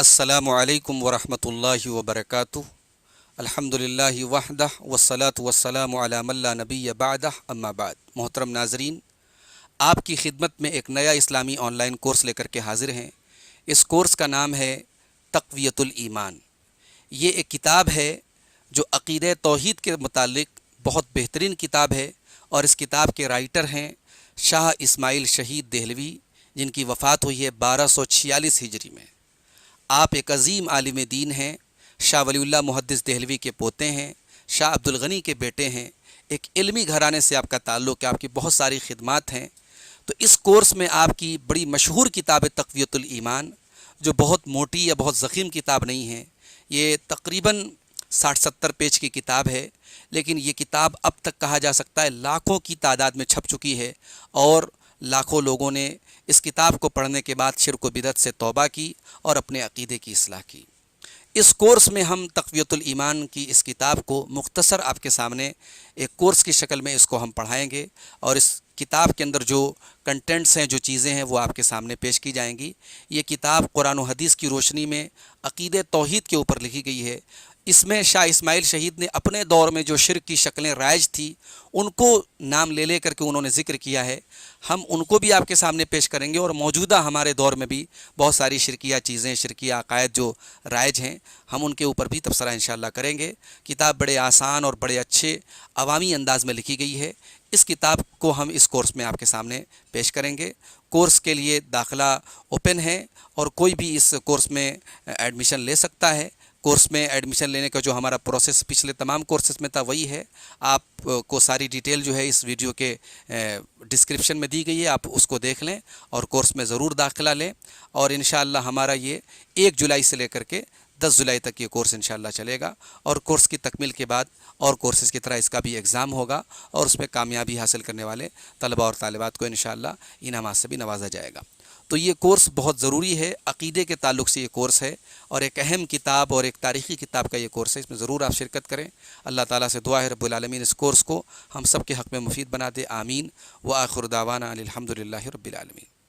السلام علیکم ورحمۃ اللہ وبرکاتہ۔ الحمدللہ وحدہ والصلاة والسلام علی من لا نبی بعدہ، اما بعد۔ محترم ناظرین، آپ کی خدمت میں ایک نیا اسلامی آن لائن کورس لے کر کے حاضر ہیں۔ اس کورس کا نام ہے تقویۃ الایمان۔ یہ ایک کتاب ہے جو عقیدہ توحید کے متعلق بہت بہترین کتاب ہے، اور اس کتاب کے رائٹر ہیں شاہ اسماعیل شہید دہلوی، جن کی وفات ہوئی ہے 1246 ہجری میں۔ آپ ایک عظیم عالم دین ہیں، شاہ ولی اللہ محدث دہلوی کے پوتے ہیں، شاہ عبد الغنی کے بیٹے ہیں۔ ایک علمی گھرانے سے آپ کا تعلق ہے، آپ کی بہت ساری خدمات ہیں۔ تو اس کورس میں آپ کی بڑی مشہور کتاب ہے تقویۃ الایمان، جو بہت موٹی یا بہت ضخیم کتاب نہیں ہے۔ یہ تقریباً 60-70 پیج کی کتاب ہے، لیکن یہ کتاب اب تک کہا جا سکتا ہے لاکھوں کی تعداد میں چھپ چکی ہے، اور لاکھوں لوگوں نے اس کتاب کو پڑھنے کے بعد شرک و بدعت سے توبہ کی اور اپنے عقیدے کی اصلاح کی۔ اس کورس میں ہم تقویۃ الایمان کی اس کتاب کو مختصر آپ کے سامنے ایک کورس کی شکل میں اس کو ہم پڑھائیں گے، اور اس کتاب کے اندر جو کنٹینٹس ہیں، جو چیزیں ہیں، وہ آپ کے سامنے پیش کی جائیں گی۔ یہ کتاب قرآن و حدیث کی روشنی میں عقیدہ توحید کے اوپر لکھی گئی ہے۔ اس میں شاہ اسماعیل شہید نے اپنے دور میں جو شرک کی شکلیں رائج تھی، ان کو نام لے کر کے انہوں نے ذکر کیا ہے۔ ہم ان کو بھی آپ کے سامنے پیش کریں گے، اور موجودہ ہمارے دور میں بھی بہت ساری شرکیہ چیزیں، شرکیہ عقائد جو رائج ہیں، ہم ان کے اوپر بھی تبصرہ انشاءاللہ کریں گے۔ کتاب بڑے آسان اور بڑے اچھے عوامی انداز میں لکھی گئی ہے۔ اس کتاب کو ہم اس کورس میں آپ کے سامنے پیش کریں گے۔ کورس کے لیے داخلہ اوپن ہے، اور کوئی بھی اس کورس میں ایڈمیشن لے سکتا ہے۔ کورس میں ایڈمیشن لینے کا جو ہمارا پروسیس پچھلے تمام کورسز میں تھا، وہی ہے۔ آپ کو ساری ڈیٹیل جو ہے اس ویڈیو کے ڈسکرپشن میں دی گئی ہے، آپ اس کو دیکھ لیں اور کورس میں ضرور داخلہ لیں۔ اور انشاءاللہ ہمارا یہ 1 جولائی سے لے کر کے 10 جولائی تک یہ کورس انشاءاللہ چلے گا، اور کورس کی تکمیل کے بعد اور کورسز کی طرح اس کا بھی ایگزام ہوگا، اور اس میں کامیابی حاصل کرنے والے طلباء اور طالبات کو انشاءاللہ انعامات سے بھی نوازا جائے گا۔ تو یہ کورس بہت ضروری ہے، عقیدے کے تعلق سے یہ کورس ہے، اور ایک اہم کتاب اور ایک تاریخی کتاب کا یہ کورس ہے۔ اس میں ضرور آپ شرکت کریں۔ اللہ تعالیٰ سے دعا ہے رب العالمین اس کورس کو ہم سب کے حق میں مفید بنا دے، آمین۔ وآخر دعوانا الحمدللہ رب العالمین۔